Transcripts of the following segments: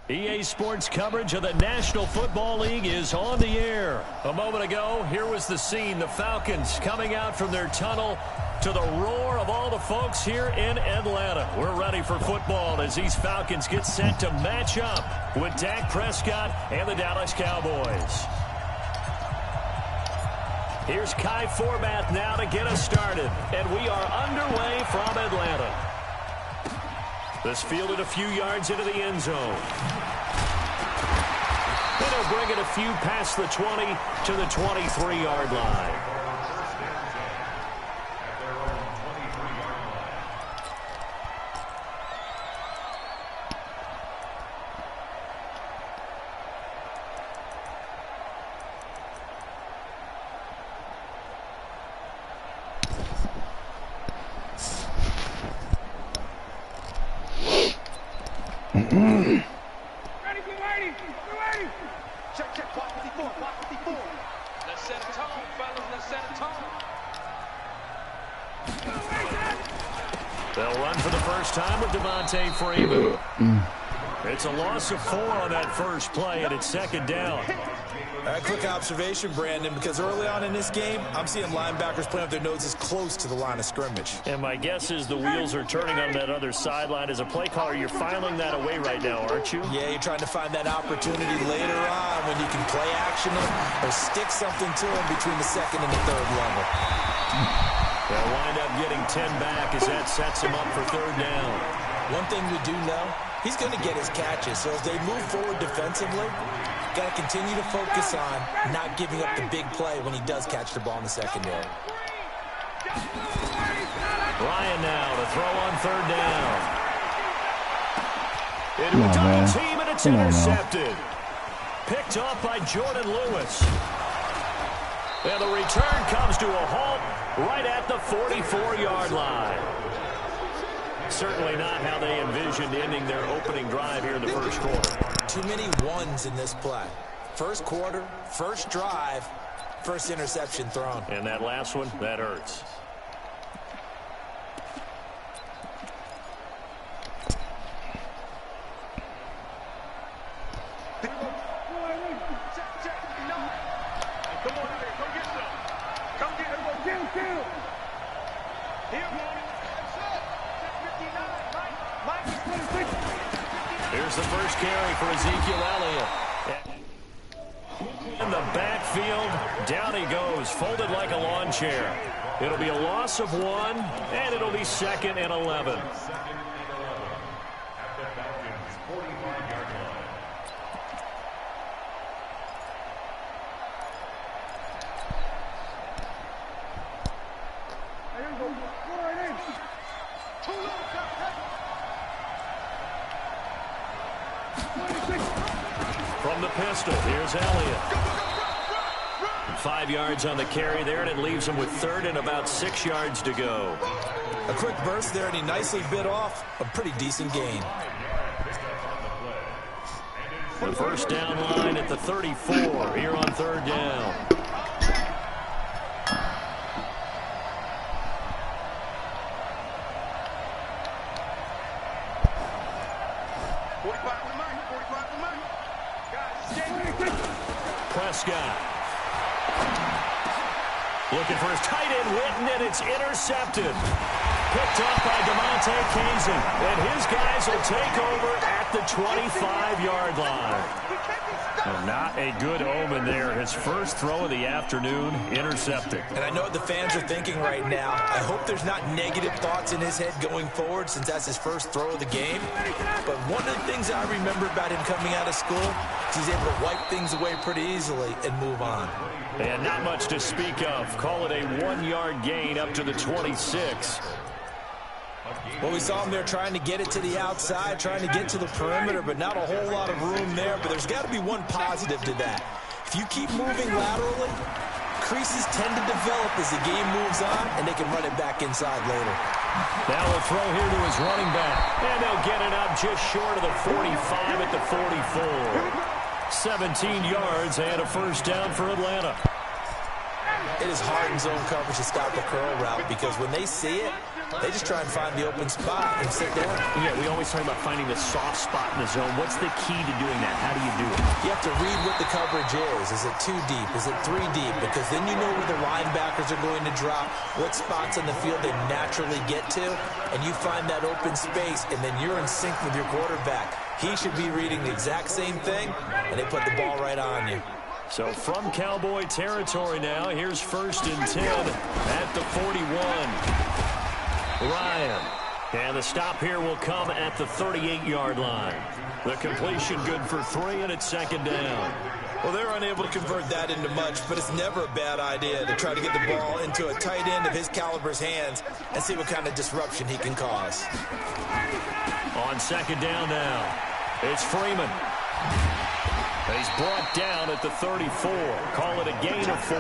EA Sports coverage of the National Football League is on the air. A moment ago, here was the scene. The Falcons coming out from their tunnel to the roar of all the folks here in Atlanta. We're ready for football as these Falcons get set to match up with Dak Prescott and the Dallas Cowboys. Here's Kai Forbath now to get us started. And we are underway from Atlanta. This fielded a few yards into the end zone. And he'll bring it a few past the 20 to the 23-yard line. It's a loss of 4 on that first play, and it's second down. A quick observation, Brandon, because early on in this game, I'm seeing linebackers playing with their noses close to the line of scrimmage. And my guess is the wheels are turning on that other sideline. As a play caller, you're filing that away right now, aren't you? Yeah, you're trying to find that opportunity later on when you can play action them or stick something to them between the second and the third level. They'll wind up getting 10 back as that sets him up for third down. One thing we do know, he's going to get his catches. So as they move forward defensively, got to continue to focus on not giving up the big play when he does catch the ball in the secondary. Ryan now to throw on third down. Into a double team, and it's intercepted. Picked off by Jordan Lewis. And the return comes to a halt right at the 44-yard line. Certainly not how they envisioned ending their opening drive here in the first quarter. Too many ones in this play. First quarter, first drive, first interception thrown. And that last one, that hurts. Here's the first carry for Ezekiel Elliott. In the backfield, down he goes, folded like a lawn chair. It'll be a loss of 1, and it'll be second and 11. From the pistol, here's Elliott. 5 yards on the carry there, and it leaves him with third and about 6 yards to go. A quick burst there, and he nicely bit off a pretty decent gain. The first down line at the 34 here on third down. Prescott. Looking for his tight end, Witten, and it's intercepted. Picked off by DeMonte Kazin. And his guys will take over at the 25-yard line. Well, not a good omen there. His first throw of the afternoon, intercepted. And I know what the fans are thinking right now. I hope there's not negative thoughts in his head going forward since that's his first throw of the game. But one of the things I remember about him coming out of school is he's able to wipe things away pretty easily and move on. And not much to speak of. Call it a 1-yard gain up to the 26. Well, we saw him there trying to get it to the outside, trying to get to the perimeter, but not a whole lot of room there. But there's got to be one positive to that. If you keep moving laterally, creases tend to develop as the game moves on, and they can run it back inside later. Now we'll throw here to his running back, and they'll get it up just short of the 45 at the 44. 17 yards and a first down for Atlanta. It is hard in zone coverage to stop a curl route because when they see it, they just try and find the open spot and sit down. Yeah, we always talk about finding the soft spot in the zone. What's the key to doing that? How do you do it? You have to read what the coverage is. Is it 2 deep? Is it 3 deep? Because then you know where the linebackers are going to drop, what spots on the field they naturally get to, and you find that open space, and then you're in sync with your quarterback. He should be reading the exact same thing, and they put the ball right on you. So from Cowboy territory now, here's 1st and 10 at the 41. Ryan. And the stop here will come at the 38-yard line. The completion good for 3, and it's 2nd down. Well, they're unable to convert that into much, but it's never a bad idea to try to get the ball into a tight end of his caliber's hands and see what kind of disruption he can cause. On 2nd down now, it's Freeman. He's brought down at the 34. Call it a gain of 4.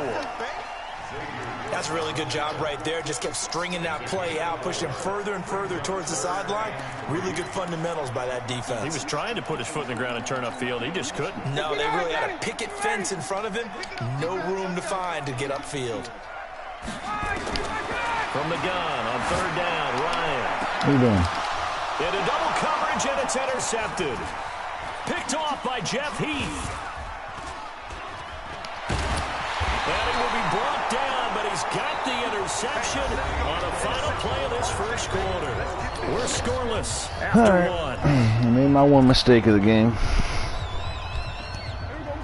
That's a really good job right there. Just kept stringing that play out, pushing him further and further towards the sideline. Really good fundamentals by that defense. He was trying to put his foot in the ground and turn upfield. He just couldn't. No, they really had a picket fence in front of him. No room to find to get upfield. From the gun on 3rd down, Ryan. What are you doing? Into double coverage, and it's intercepted. Picked off by Jeff Heath. And he will be brought down, but he's got the interception on the final play of this first quarter. We're scoreless after 1. I made my one mistake of the game.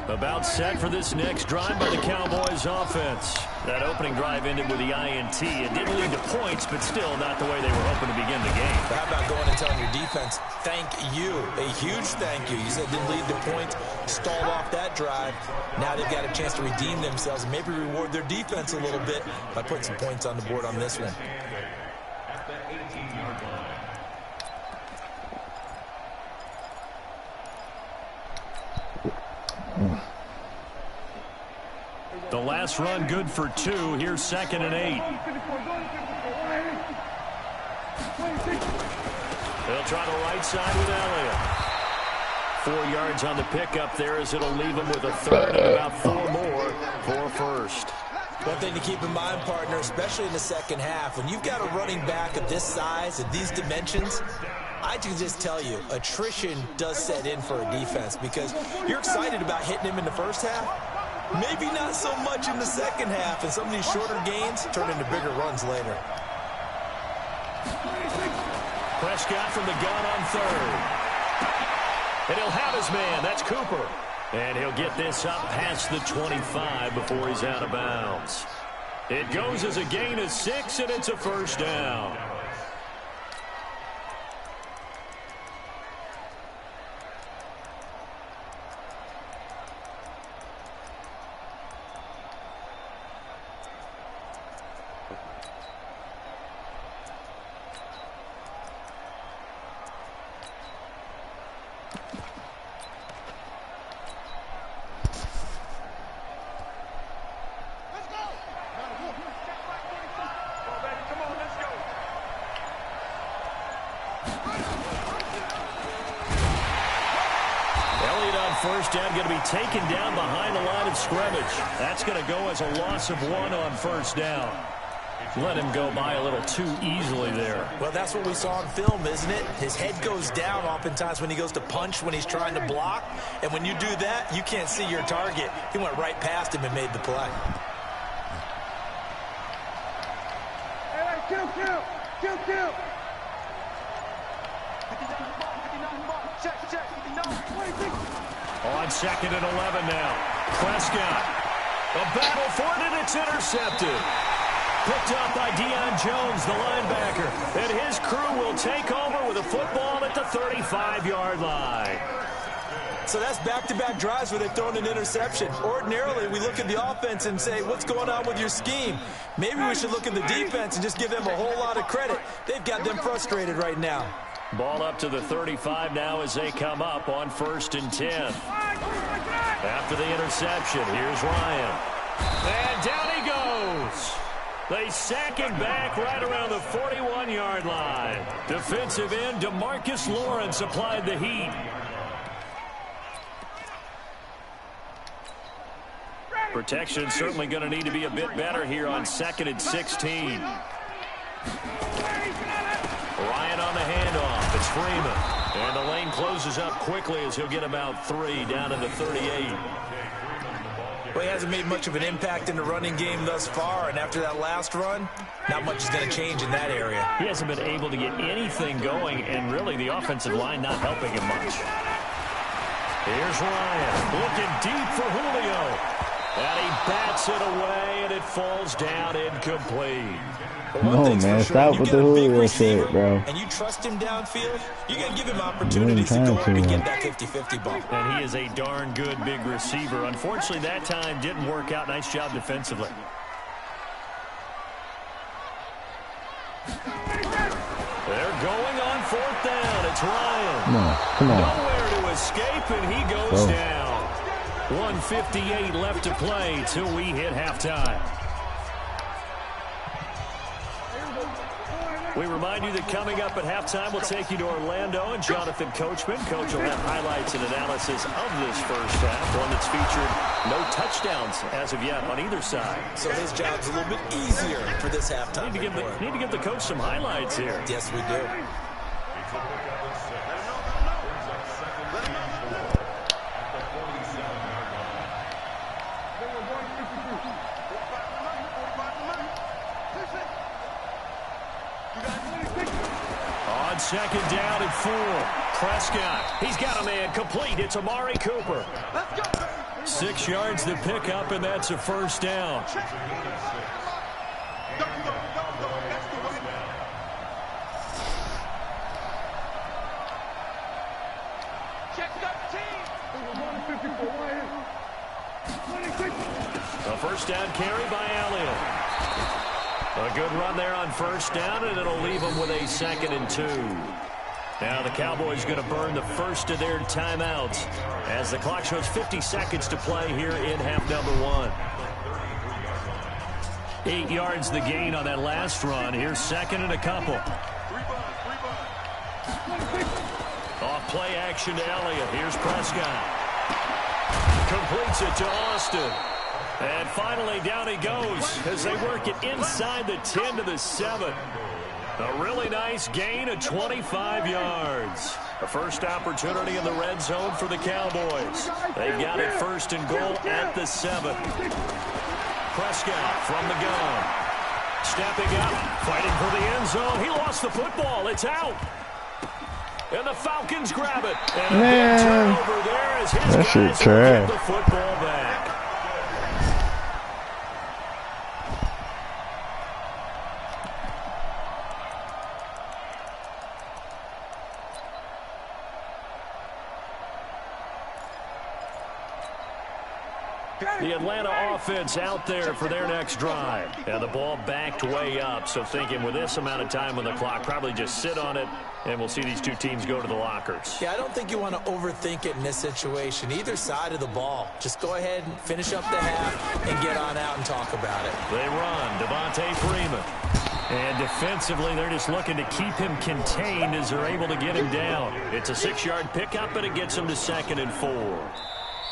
About set for this next drive by the Cowboys offense. That opening drive ended with the INT. It didn't lead to points, but still not the way they were hoping to begin the game. How about going and telling your defense, thank you, a huge thank you. You said it didn't lead to points, stalled off that drive. Now they've got a chance to redeem themselves and maybe reward their defense a little bit by putting some points on the board on this one. The last run good for 2. Here's 2nd and 8. They'll try the right side with Elliott. 4 yards on the pickup there as it'll leave him with a 3rd and about 4 more for 1st. One thing to keep in mind, partner, especially in the second half, when you've got a running back of this size, of these dimensions, I can just tell you, attrition does set in for a defense because you're excited about hitting him in the first half. Maybe not so much in the second half, and some of these shorter gains turn into bigger runs later. Prescott from the gun on 3rd. And he'll have his man. That's Cooper. And he'll get this up past the 25 before he's out of bounds. It goes as a gain of 6, and it's a first down. First down, going to be taken down behind the line of scrimmage. That's going to go as a loss of 1 on first down. Let him go by a little too easily there. Well, that's what we saw on film, isn't it? His head goes down oftentimes when he goes to punch, when he's trying to block. And when you do that, you can't see your target. He went right past him and made the play. Kill. On 2nd and 11 now. Prescott. A battle for it, and it's intercepted. Picked up by Deion Jones, the linebacker. And his crew will take over with a football at the 35-yard line. So that's back-to-back drives where they've thrown an interception. Ordinarily, we look at the offense and say, what's going on with your scheme? Maybe we should look at the defense and just give them a whole lot of credit. They've got them frustrated right now. Ball up to the 35 now as they come up on 1st and 10. After the interception, here's Ryan. And down he goes. They sack him back right around the 41-yard line. Defensive end DeMarcus Lawrence applied the heat. Protection certainly going to need to be a bit better here on 2nd and 16. Ryan on the handoff. It's Freeman. And the lane closes up quickly as he'll get about 3 down to the 38. Well, he hasn't made much of an impact in the running game thus far, and after that last run, not much is going to change in that area. He hasn't been able to get anything going, and really the offensive line not helping him much. Here's Ryan looking deep for Julio. And he bats it away, and it falls down incomplete. No, man, stop with the Julio shit, bro. And you trust him downfield, you're going to give him opportunities to go up and get that 50-50 ball. And he is a darn good big receiver. Unfortunately, that time didn't work out. Nice job defensively. They're going on 4th down. It's Ryan. Come on. Nowhere to escape, and he goes down. 1:58 left to play till we hit halftime. We remind you that coming up at halftime, we'll take you to Orlando and Jonathan Coachman. Coach will have highlights and analysis of this first half, one that's featured no touchdowns as of yet on either side. So his job's a little bit easier for this halftime. Need to give the coach some highlights here. Yes, we do. On 2nd down and 4. Prescott. He's got a man complete. It's Amari Cooper. 6 yards to pick up, and that's a 1st down. A 1st down carry by Elliott. A good run there on 1st down, and it'll leave them with a 2nd and 2. Now the Cowboys going to burn the first of their timeouts as the clock shows 50 seconds to play here in half number 1. 8 yards the gain on that last run. Here's 2nd and a couple. Off play action to Elliott. Here's Prescott. Completes it to Austin. And finally, down he goes as they work it inside the 10 to the 7. A really nice gain of 25 yards. A first opportunity in the red zone for the Cowboys. They've got it 1st and goal at the 7. Prescott from the gun. Stepping up, fighting for the end zone. He lost the football. It's out. And the Falcons grab it. And a big turnover there as his guys will get the football back. The Atlanta offense out there for their next drive. And the ball backed way up. So thinking with this amount of time on the clock, probably just sit on it, and we'll see these two teams go to the lockers. Yeah, I don't think you want to overthink it in this situation. Either side of the ball. Just go ahead and finish up the half and get on out and talk about it. They run. Devontae Freeman. And defensively, they're just looking to keep him contained as they're able to get him down. It's a 6-yard pickup, and it gets him to 2nd and 4.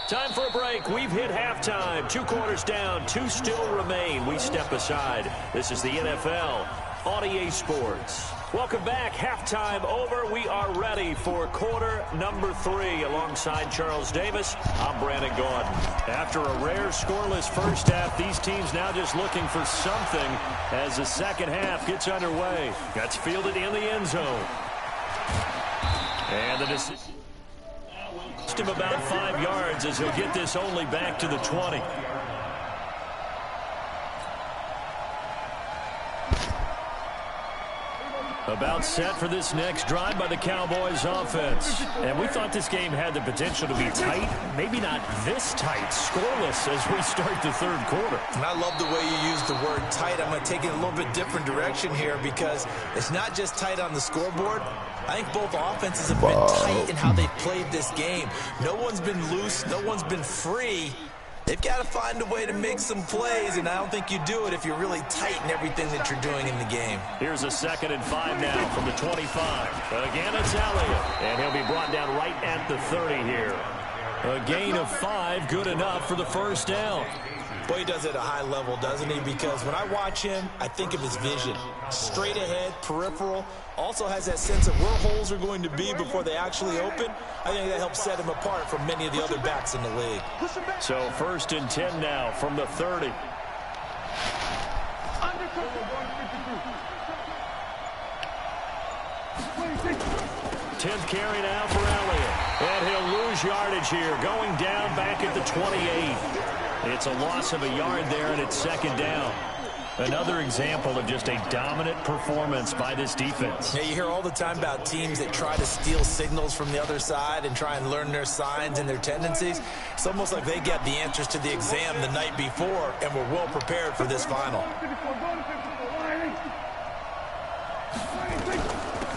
Time for a break. We've hit halftime. 2 quarters down. 2 still remain. We step aside. This is the NFL on EA Sports. Welcome back. Halftime over. We are ready for quarter number 3. Alongside Charles Davis, I'm Brandon Gordon. After a rare scoreless first half, these teams now just looking for something as the second half gets underway. That's fielded in the end zone. And the decision. Him about 5 yards as he'll get this only back to the 20. About set for this next drive by the Cowboys offense. And we thought this game had the potential to be tight. Maybe not this tight, scoreless as we start the third quarter. And I love the way you use the word tight. I'm going to take it a little bit different direction here because it's not just tight on the scoreboard. I think both offenses have been tight in how they've played this game. No one's been loose. No one's been free. They've got to find a way to make some plays, and I don't think you do it if you're really tight in everything that you're doing in the game. Here's a 2nd and 5 now from the 25. Again, it's Elliott, and he'll be brought down right at the 30 here. A gain of 5, good enough for the first down. Boy, he does it at a high level, doesn't he? Because when I watch him, I think of his vision. Straight ahead, peripheral. Also has that sense of where holes are going to be before they actually open. I think that helps set him apart from many of the other backs in the league. So 1st and 10 now from the 30. 10th carry now for Elliott. And he'll lose yardage here, going down back at the 28. It's a loss of a yard there, and it's 2nd down. Another example of just a dominant performance by this defense. Yeah, you hear all the time about teams that try to steal signals from the other side and try and learn their signs and their tendencies. It's almost like they got the answers to the exam the night before and were well prepared for this final.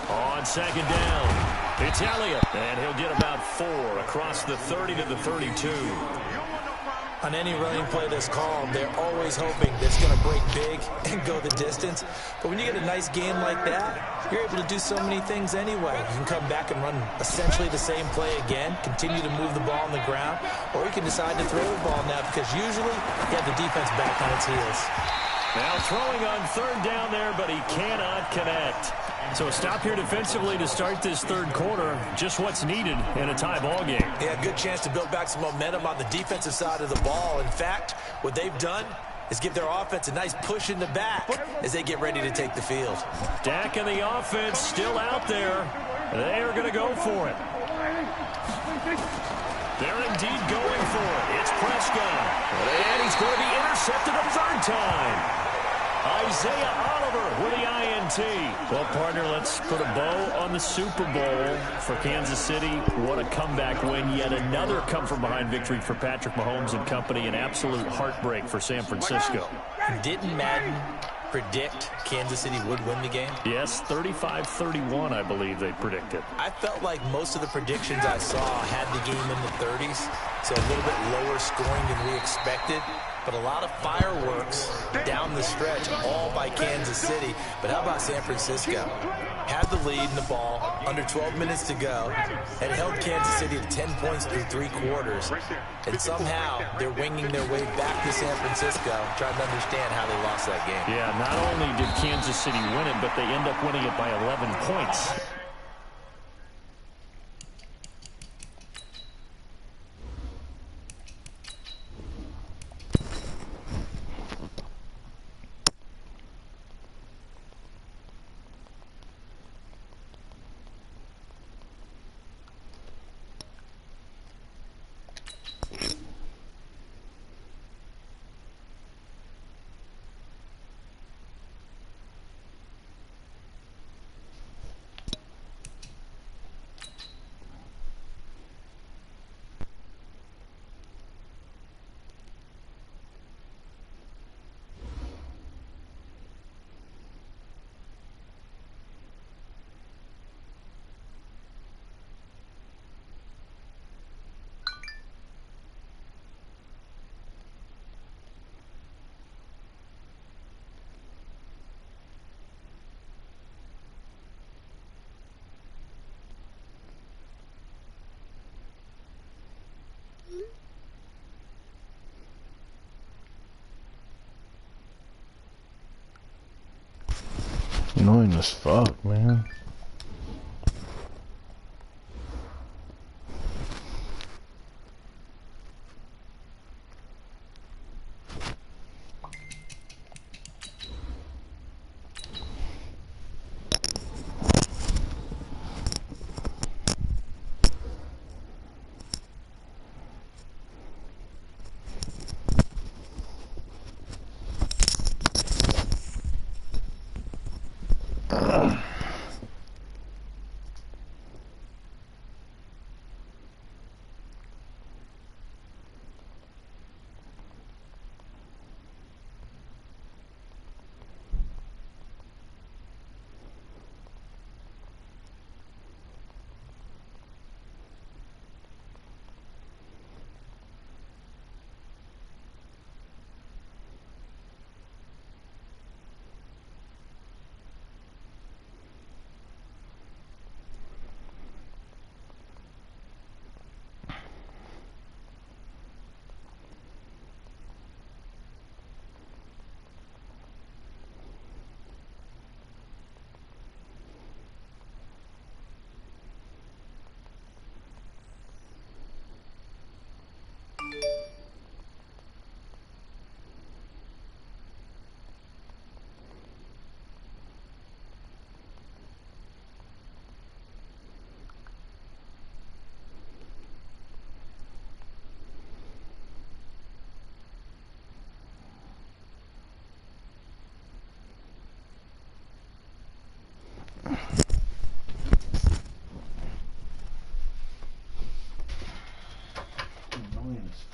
On 2nd down, it's Elliott, and he'll get about 4 across the 30 to the 32. On any running play that's called, they're always hoping that it's going to break big and go the distance. But when you get a nice game like that, you're able to do so many things anyway. You can come back and run essentially the same play again, continue to move the ball on the ground, or you can decide to throw the ball now because usually you have the defense back on its heels. Now throwing on 3rd down there, but he cannot connect. So a stop here defensively to start this third quarter. Just what's needed in a tie ball game. Yeah, good chance to build back some momentum on the defensive side of the ball. In fact, what they've done is give their offense a nice push in the back as they get ready to take the field. Dak and the offense still out there. They are going to go for it. They're indeed going for it. It's Prescott. And he's going to be intercepted a 3rd time. Isaiah Oliver with the INT. Well, partner, let's put a bow on the Super Bowl for Kansas City. What a comeback win. Yet another come-from-behind victory for Patrick Mahomes and company. An absolute heartbreak for San Francisco. Didn't Madden predict Kansas City would win the game? Yes, 35-31, I believe they predicted. I felt like most of the predictions I saw had the game in the 30s, so a little bit lower scoring than we expected. But a lot of fireworks down the stretch, all by Kansas City. But how about San Francisco? Had the lead in the ball, under 12 minutes to go, and held Kansas City to 10 points through 3 quarters. And somehow they're winging their way back to San Francisco, trying to understand how they lost that game. Yeah, not only did Kansas City win it, but they end up winning it by 11 points. Annoying as fuck, man.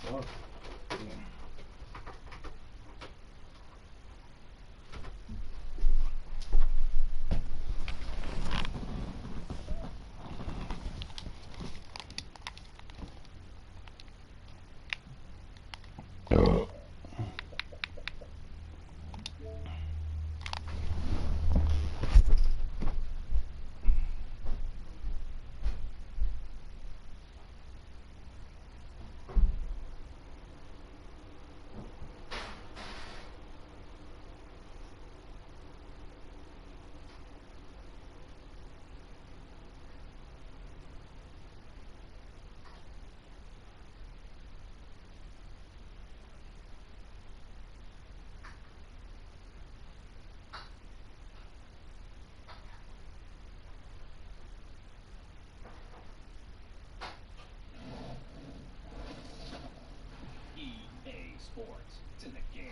fuck? Sports. It's in the game.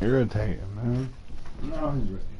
Irritating, man. No, he's ready.